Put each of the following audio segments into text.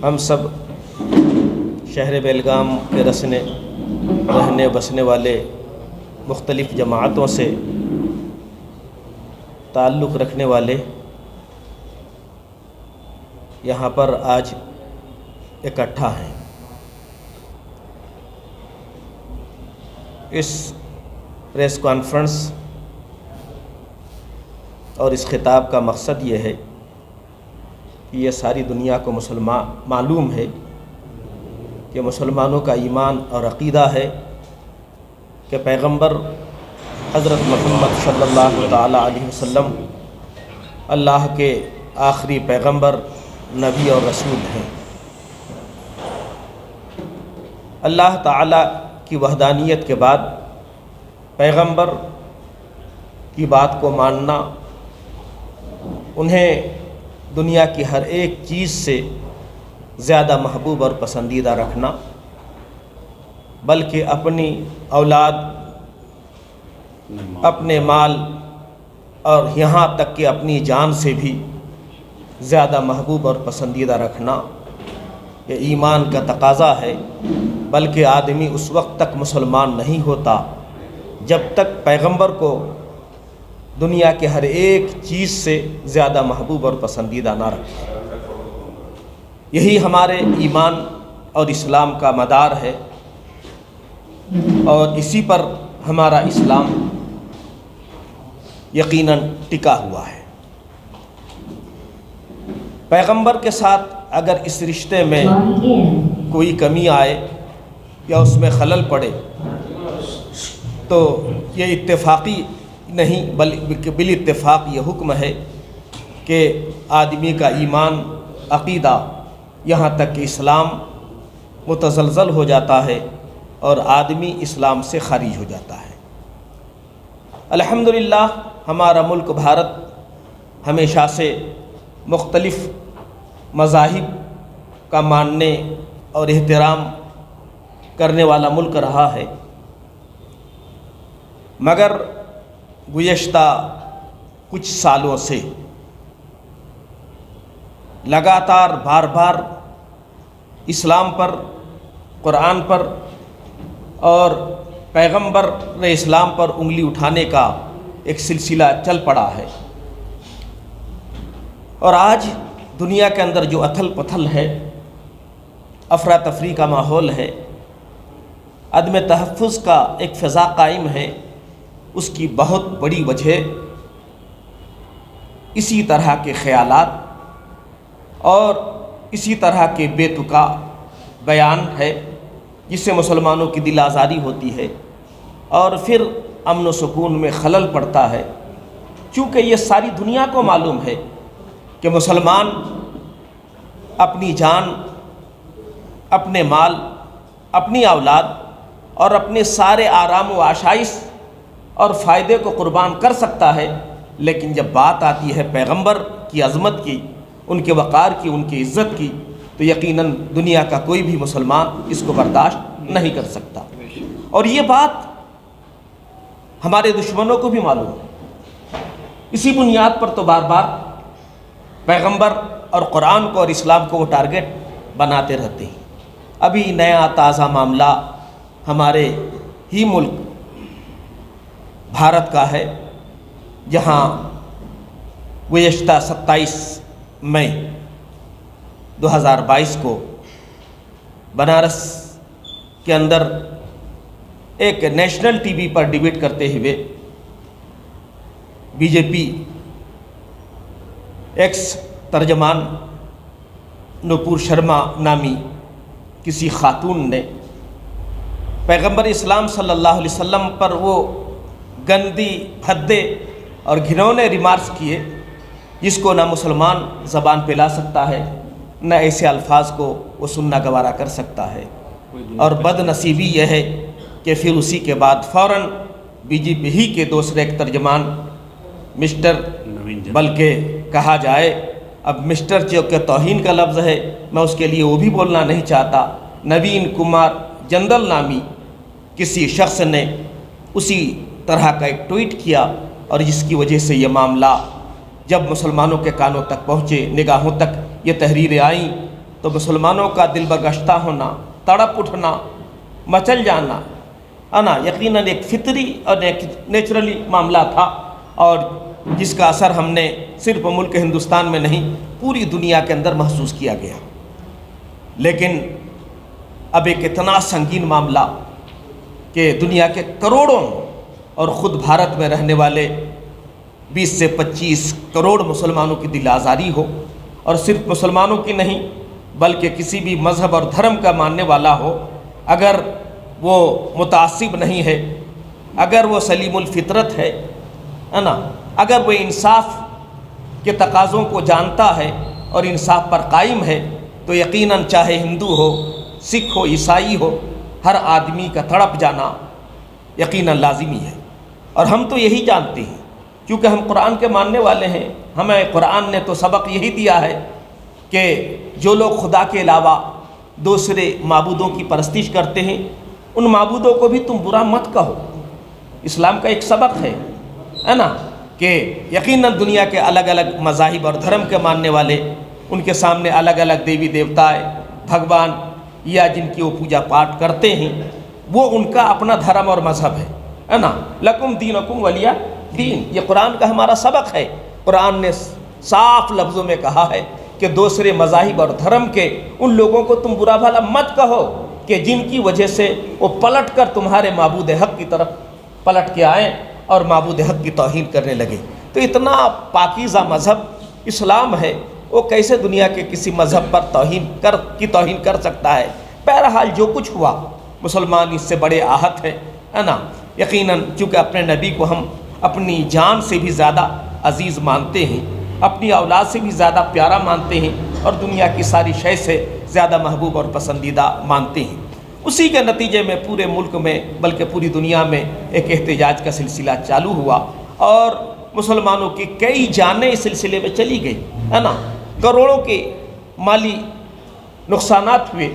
ہم سب شہر بیلگام کے رہنے بسنے والے مختلف جماعتوں سے تعلق رکھنے والے یہاں پر آج اکٹھا ہیں۔ اس پریس کانفرنس اور اس خطاب کا مقصد یہ ہے کہ یہ ساری دنیا کو معلوم ہے کہ مسلمانوں کا ایمان اور عقیدہ ہے کہ پیغمبر حضرت محمد صلی اللہ تعالیٰ علیہ وسلم اللہ کے آخری پیغمبر، نبی اور رسول ہیں۔ اللہ تعالیٰ کی وحدانیت کے بعد پیغمبر کی بات کو ماننا، انہیں دنیا کی ہر ایک چیز سے زیادہ محبوب اور پسندیدہ رکھنا، بلکہ اپنی اولاد، اپنے مال اور یہاں تک کہ اپنی جان سے بھی زیادہ محبوب اور پسندیدہ رکھنا، یہ ایمان کا تقاضا ہے۔ بلکہ آدمی اس وقت تک مسلمان نہیں ہوتا جب تک پیغمبر کو دنیا کے ہر ایک چیز سے زیادہ محبوب اور پسندیدہ نہ رکھے۔ یہی ہمارے ایمان اور اسلام کا مدار ہے، اور اسی پر ہمارا اسلام یقیناً ٹکا ہوا ہے۔ پیغمبر کے ساتھ اگر اس رشتے میں کوئی کمی آئے یا اس میں خلل پڑے تو یہ اتفاقی نہیں بلکہ بالاتفاق یہ حکم ہے کہ آدمی کا ایمان، عقیدہ، یہاں تک کہ اسلام متزلزل ہو جاتا ہے اور آدمی اسلام سے خارج ہو جاتا ہے۔ الحمدللہ ہمارا ملک بھارت ہمیشہ سے مختلف مذاہب کا ماننے اور احترام کرنے والا ملک رہا ہے، مگر گزشتہ کچھ سالوں سے لگاتار بار بار اسلام پر، قرآن پر اور پیغمبر اسلام پر انگلی اٹھانے کا ایک سلسلہ چل پڑا ہے، اور آج دنیا کے اندر جو اتھل پتھل ہے، افراتفری کا ماحول ہے، عدم تحفظ کا ایک فضا قائم ہے، اس کی بہت بڑی وجہ اسی طرح کے خیالات اور اسی طرح کے بے تکا بیان ہے، جس سے مسلمانوں کی دل آزاری ہوتی ہے اور پھر امن و سکون میں خلل پڑتا ہے۔ چونکہ یہ ساری دنیا کو معلوم ہے کہ مسلمان اپنی جان، اپنے مال، اپنی اولاد اور اپنے سارے آرام و آشائش اور فائدے کو قربان کر سکتا ہے، لیکن جب بات آتی ہے پیغمبر کی عظمت کی، ان کے وقار کی، ان کی عزت کی، تو یقیناً دنیا کا کوئی بھی مسلمان اس کو برداشت نہیں کر سکتا۔ اور یہ بات ہمارے دشمنوں کو بھی معلوم ہے، اسی بنیاد پر تو بار بار پیغمبر اور قرآن کو اور اسلام کو وہ ٹارگٹ بناتے رہتے ہیں۔ ابھی نیا تازہ معاملہ ہمارے ہی ملک بھارت کا ہے، جہاں گزشتہ 27 مئی 2022 کو بنارس کے اندر ایک نیشنل ٹی وی پر ڈیبیٹ کرتے ہوئے بی جے پی ایکس ترجمان نپور شرما نامی کسی خاتون نے پیغمبر اسلام صلی اللہ علیہ وسلم پر وہ گندی، بھدے اور گھنونے ریمارکس کیے جس کو نہ مسلمان زبان پہ لا سکتا ہے، نہ ایسے الفاظ کو وہ سننا گوارا کر سکتا ہے۔ اور بد نصیبی یہ ہے کہ پھر اسی کے بعد فوراً بی جے پی ہی کے دوسرے ایک ترجمان مسٹر، بلکہ کہا جائے اب مسٹر جو کہ توہین کا لفظ ہے، میں اس کے لیے وہ بھی بولنا نہیں چاہتا، نوین کمار جندل نامی کسی شخص نے اسی طرح کا ایک ٹویٹ کیا، اور جس کی وجہ سے یہ معاملہ جب مسلمانوں کے کانوں تک پہنچے، نگاہوں تک یہ تحریریں آئیں، تو مسلمانوں کا دل برگشتہ ہونا، تڑپ اٹھنا، مچل جانا یقیناً ایک فطری اور ایک نیچرلی معاملہ تھا، اور جس کا اثر ہم نے صرف ملک ہندوستان میں نہیں پوری دنیا کے اندر محسوس کیا گیا۔ لیکن اب ایک اتنا سنگین معاملہ کہ دنیا کے کروڑوں اور خود بھارت میں رہنے والے 20 سے 25 کروڑ مسلمانوں کی دل آزاری ہو، اور صرف مسلمانوں کی نہیں بلکہ کسی بھی مذہب اور دھرم کا ماننے والا ہو، اگر وہ متعصب نہیں ہے، اگر وہ سلیم الفطرت ہے اگر وہ انصاف کے تقاضوں کو جانتا ہے اور انصاف پر قائم ہے، تو یقیناً چاہے ہندو ہو، سکھ ہو، عیسائی ہو، ہر آدمی کا تڑپ جانا یقیناً لازمی ہے۔ اور ہم تو یہی جانتے ہیں، کیونکہ ہم قرآن کے ماننے والے ہیں، ہمیں قرآن نے تو سبق یہی دیا ہے کہ جو لوگ خدا کے علاوہ دوسرے معبودوں کی پرستش کرتے ہیں، ان معبودوں کو بھی تم برا مت کہو۔ اسلام کا ایک سبق ہے کہ یقیناً دنیا کے الگ الگ مذاہب اور دھرم کے ماننے والے، ان کے سامنے الگ الگ دیوی دیوتا بھگوان یا جن کی وہ پوجا پاٹ کرتے ہیں، وہ ان کا اپنا دھرم اور مذہب ہے لکم دینکم ولی دین، یہ قرآن کا ہمارا سبق ہے۔ قرآن نے صاف لفظوں میں کہا ہے کہ دوسرے مذاہب اور دھرم کے ان لوگوں کو تم برا بھلا مت کہو کہ جن کی وجہ سے وہ پلٹ کر تمہارے معبود حق کی طرف پلٹ کے آئیں اور معبود حق کی توہین کرنے لگے۔ تو اتنا پاکیزہ مذہب اسلام ہے، وہ کیسے دنیا کے کسی مذہب پر توہین کر سکتا ہے؟ بہرحال جو کچھ ہوا، مسلمان اس سے بڑے آہت ہیں یقیناً، چونکہ اپنے نبی کو ہم اپنی جان سے بھی زیادہ عزیز مانتے ہیں، اپنی اولاد سے بھی زیادہ پیارا مانتے ہیں، اور دنیا کی ساری شے سے زیادہ محبوب اور پسندیدہ مانتے ہیں۔ اسی کے نتیجے میں پورے ملک میں بلکہ پوری دنیا میں ایک احتجاج کا سلسلہ چالو ہوا، اور مسلمانوں کی کئی جانیں اس سلسلے میں چلی گئی کروڑوں کے مالی نقصانات ہوئے،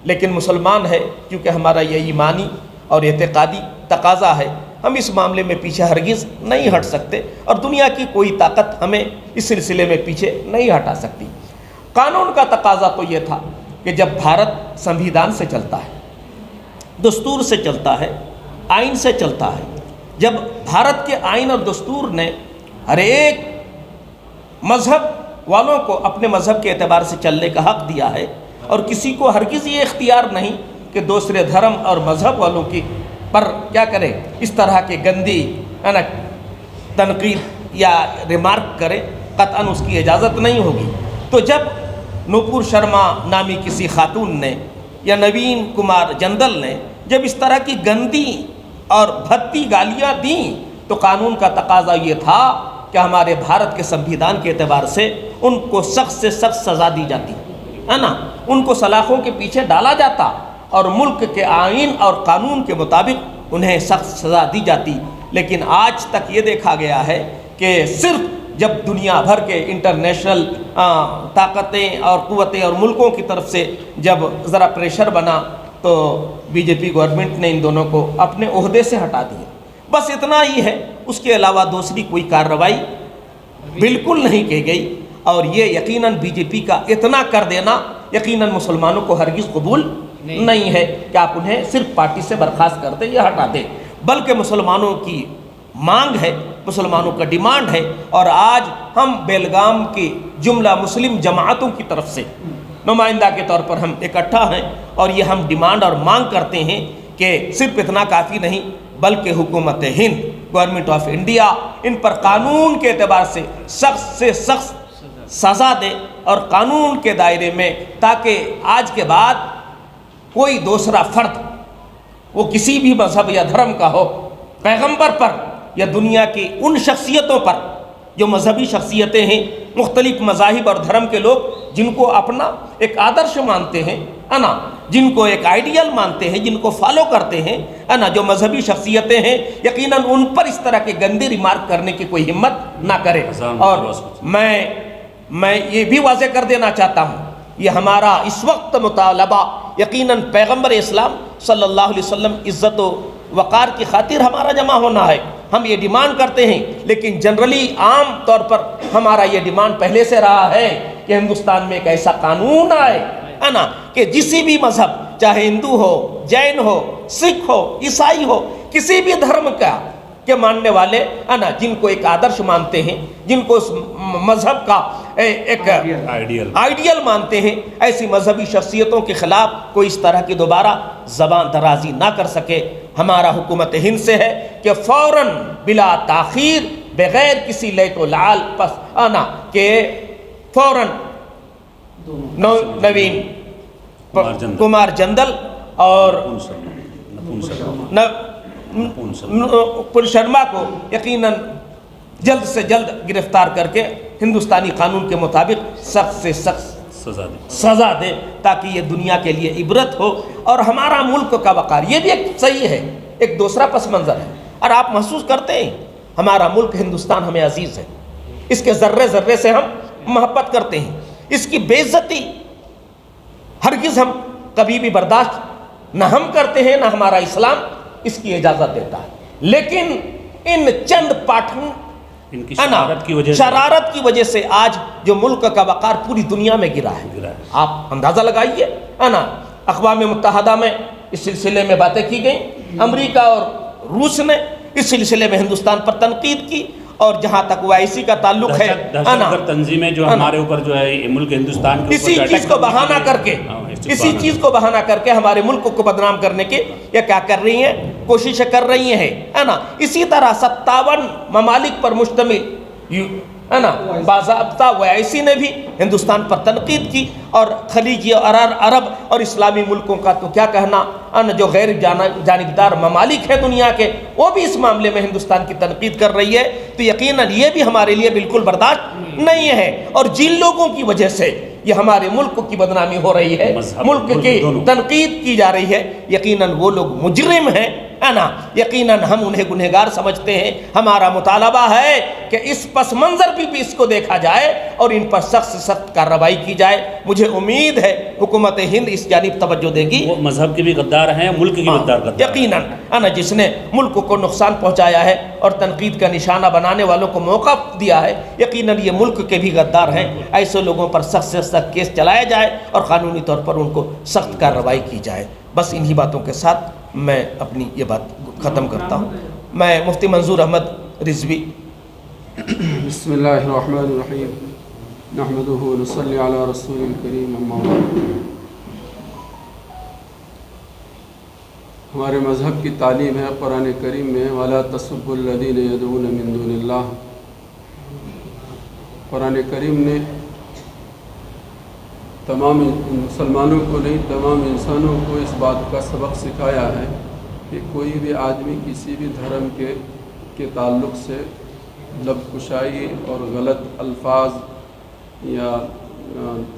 لیکن مسلمان ہے کیونکہ ہمارا یہ ایمانی اور اعتقادی تقاضا ہے، ہم اس معاملے میں پیچھے ہرگز نہیں ہٹ سکتے، اور دنیا کی کوئی طاقت ہمیں اس سلسلے میں پیچھے نہیں ہٹا سکتی۔ قانون کا تقاضا تو یہ تھا کہ جب بھارت سنویدھان سے چلتا ہے، دستور سے چلتا ہے، آئین سے چلتا ہے، جب بھارت کے آئین اور دستور نے ہر ایک مذہب والوں کو اپنے مذہب کے اعتبار سے چلنے کا حق دیا ہے، اور کسی کو ہرگز یہ اختیار نہیں کہ دوسرے دھرم اور مذہب والوں کی پر کیا کرے، اس طرح کے گندی تنقید یا ریمارک کرے، قطعاً اس کی اجازت نہیں ہوگی۔ تو جب نوپور شرما نامی کسی خاتون نے یا نوین کمار جندل نے جب اس طرح کی گندی اور بھدی گالیاں دیں، تو قانون کا تقاضا یہ تھا کہ ہمارے بھارت کے سنویدھان کے اعتبار سے ان کو سخت سے سخت سزا دی جاتی ان کو سلاخوں کے پیچھے ڈالا جاتا، اور ملک کے آئین اور قانون کے مطابق انہیں سخت سزا دی جاتی۔ لیکن آج تک یہ دیکھا گیا ہے کہ صرف جب دنیا بھر کے انٹرنیشنل طاقتیں اور قوتیں اور ملکوں کی طرف سے جب ذرا پریشر بنا، تو بی جے پی گورنمنٹ نے ان دونوں کو اپنے عہدے سے ہٹا دیا۔ بس اتنا ہی ہے، اس کے علاوہ دوسری کوئی کارروائی بالکل نہیں کی گئی، اور یہ یقیناً بی جے پی کا اتنا کر دینا یقیناً مسلمانوں کو ہرگز قبول نہیں ہے کہ آپ انہیں صرف پارٹی سے برخاست کر دیں یا ہٹا دیں، بلکہ مسلمانوں کی مانگ ہے، مسلمانوں کا ڈیمانڈ ہے، اور آج ہم بیلگام کی جملہ مسلم جماعتوں کی طرف سے نمائندہ کے طور پر ہم اکٹھا ہیں، اور یہ ہم ڈیمانڈ اور مانگ کرتے ہیں کہ صرف اتنا کافی نہیں، بلکہ حکومت ہند، گورنمنٹ آف انڈیا ان پر قانون کے اعتبار سے سخت سے سخت سزا دے، اور قانون کے دائرے میں، تاکہ آج کے بعد کوئی دوسرا فرد، وہ کسی بھی مذہب یا دھرم کا ہو، پیغمبر پر یا دنیا کی ان شخصیتوں پر جو مذہبی شخصیتیں ہیں، مختلف مذاہب اور دھرم کے لوگ جن کو اپنا ایک آدرش مانتے ہیں جن کو ایک آئیڈیل مانتے ہیں، جن کو فالو کرتے ہیں جو مذہبی شخصیتیں ہیں، یقیناً ان پر اس طرح کے گندے ریمارک کرنے کی کوئی ہمت نہ کرے۔ اور میں یہ بھی واضح کر دینا چاہتا ہوں، یہ ہمارا اس وقت مطالبہ یقیناً پیغمبر اسلام صلی اللہ علیہ وسلم عزت و وقار کی خاطر ہمارا جمع ہونا ہے، ہم یہ ڈیمانڈ کرتے ہیں، لیکن جنرلی عام طور پر ہمارا یہ ڈیمانڈ پہلے سے رہا ہے کہ ہندوستان میں ایک ایسا قانون آئے ہے نا کہ کسی بھی مذہب، چاہے ہندو ہو، جین ہو، سکھ ہو، عیسائی ہو، کسی بھی دھرم کا کے ماننے والے ہے نا، جن کو ایک آدرش مانتے ہیں، جن کو اس مذہب کا ایک آئیڈیل مانتے ہیں، ایسی مذہبی شخصیتوں کے خلاف کوئی اس طرح کی دوبارہ زبان درازی نہ کر سکے۔ ہمارا حکومت ہند سے ہے کہ فوراً بلا تاخیر، بغیر کسی لیت و لعل پس آنا کہ فوراً نوین کمار جندل اور پل شرما کو یقیناً جلد سے جلد گرفتار کر کے ہندوستانی قانون کے مطابق سخت سے سخت سزا دے، تاکہ یہ دنیا کے لیے عبرت ہو اور ہمارا ملک کا وقار۔ یہ بھی ایک صحیح ہے، ایک دوسرا پس منظر ہے، اور آپ محسوس کرتے ہیں ہمارا ملک ہندوستان ہمیں عزیز ہے، اس کے ذرے ذرے سے ہم محبت کرتے ہیں، اس کی بے عزتی ہرگز ہم کبھی بھی برداشت نہ ہم کرتے ہیں، نہ ہمارا اسلام اس کی اجازت دیتا ہے۔ لیکن ان چند پاٹھوں شرارت کی وجہ سے آج جو ملک کا وقار پوری دنیا میں گرا ہے۔ آپ اندازہ لگائیے، ہے نا، اقوام متحدہ میں اس سلسلے میں باتیں کی گئیں، امریکہ اور روس نے اس سلسلے میں ہندوستان پر تنقید کی، اور جہاں تک OIC کا تعلق ہے، تنظیمیں جو ہمارے اوپر جو ہے ملک ہندوستان کے اسی چیز کو بہانہ کر کے ہمارے ملک کو بدنام کرنے کے یہ کیا کر رہی ہیں، کوششیں کر رہی ہیں، ہے نا۔ اسی طرح 57 ممالک پر مشتمل ہے نا باضابطہ OIC نے بھی ہندوستان پر تنقید کی، اور خلیجی اور عرب اور اسلامی ملکوں کا تو کیا کہنا، جو غیر جانبدار ممالک ہیں دنیا کے، وہ بھی اس معاملے میں ہندوستان کی تنقید کر رہی ہے۔ تو یقیناً یہ بھی ہمارے لیے بالکل برداشت نہیں ہے، اور جن لوگوں کی وجہ سے یہ ہمارے ملک کی بدنامی ہو رہی ہے، ملک کی تنقید کی جا رہی ہے، یقیناً وہ لوگ مجرم ہیں، ہے نا، یقیناً ہم انہیں گنہگار سمجھتے ہیں۔ ہمارا مطالبہ ہے کہ اس پس منظر بھی اس کو دیکھا جائے اور ان پر سخت سے سخت کارروائی کی جائے۔ مجھے امید ہے حکومت ہند اس جانب توجہ دے گی۔ وہ مذہب کے بھی غدار ہیں، ملک کی غدار یقیناً، ہے نا، جس نے ملک کو نقصان پہنچایا ہے اور تنقید کا نشانہ بنانے والوں کو موقع دیا ہے، یقیناً یہ ملک کے بھی غدار ہیں۔ ایسے لوگوں پر سخت سے سخت کیس چلایا جائے اور قانونی طور پر ان کو سخت کارروائی کی جائے۔ بس انہی باتوں کے ساتھ میں اپنی یہ بات ختم کرتا ہوں۔ میں مفتی منظور احمد رضوی۔ بسم اللہ الرحمن الرحیم، نحمدہ ونصلی علی رسول الکریم، اما بعد۔ ہمارے مذہب کی تعلیم ہے قرآن کریم میں، وَلَا تَسُبُّوا الَّذِينَ يَدْعُونَ مِن دُونِ اللَّهِ۔ قرآن کریم نے تمام مسلمانوں کو نہیں، تمام انسانوں کو اس بات کا سبق سکھایا ہے کہ کوئی بھی آدمی کسی بھی دھرم کے تعلق سے لب کشائی اور غلط الفاظ یا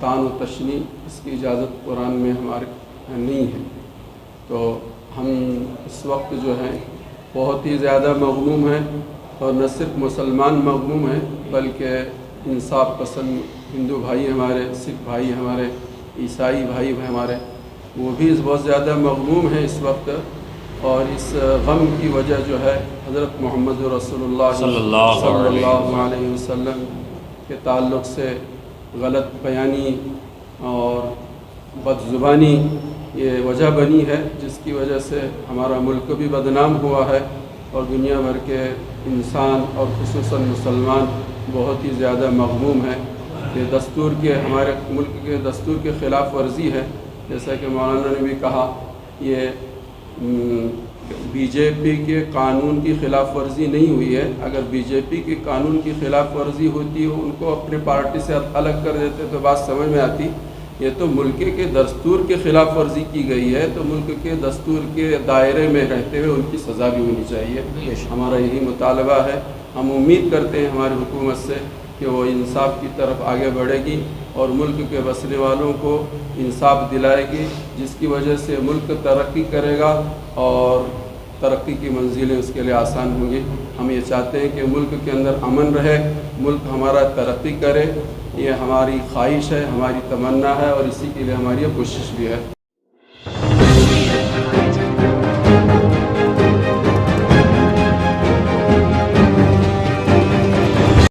طعن و تشنیع، اس کی اجازت قرآن میں ہمارے نہیں ہے۔ تو ہم اس وقت جو ہیں بہت ہی زیادہ مغموم ہیں، اور نہ صرف مسلمان مغموم ہیں بلکہ انصاف پسند ہندو بھائی ہمارے، سکھ بھائی ہمارے، عیسائی بھائی ہمارے، وہ بھی بہت زیادہ مغموم ہیں اس وقت۔ اور اس غم کی وجہ جو ہے حضرت محمد رسول اللہ صلی اللہ علیہ وسلم کے تعلق سے غلط بیانی اور بد زبانی یہ وجہ بنی ہے، جس کی وجہ سے ہمارا ملک بھی بدنام ہوا ہے، اور دنیا بھر کے انسان اور خصوصاً مسلمان بہت ہی زیادہ مغموم ہے کہ دستور کے، ہمارے ملک کے دستور کے خلاف ورزی ہے۔ جیسا کہ مولانا نے بھی کہا، یہ BJP کے قانون کی خلاف ورزی نہیں ہوئی ہے۔ اگر BJP کے قانون کی خلاف ورزی ہوتی ہو، ان کو اپنے پارٹی سے الگ کر دیتے تو بات سمجھ میں آتی۔ یہ تو ملک کے دستور کے خلاف ورزی کی گئی ہے، تو ملک کے دستور کے دائرے میں رہتے ہوئے ان کی سزا بھی ہونی چاہیے۔ ہمارا یہی مطالبہ ہے۔ ہم امید کرتے ہیں ہماری حکومت سے کہ وہ انصاف کی طرف آگے بڑھے گی اور ملک کے بسنے والوں کو انصاف دلائے گی، جس کی وجہ سے ملک ترقی کرے گا اور ترقی کی منزلیں اس کے لیے آسان ہوں گی۔ ہم یہ چاہتے ہیں کہ ملک کے اندر امن رہے، ملک ہمارا ترقی کرے، یہ ہماری خواہش ہے، ہماری تمنا ہے، اور اسی کے لیے ہماری یہ کوشش بھی ہے۔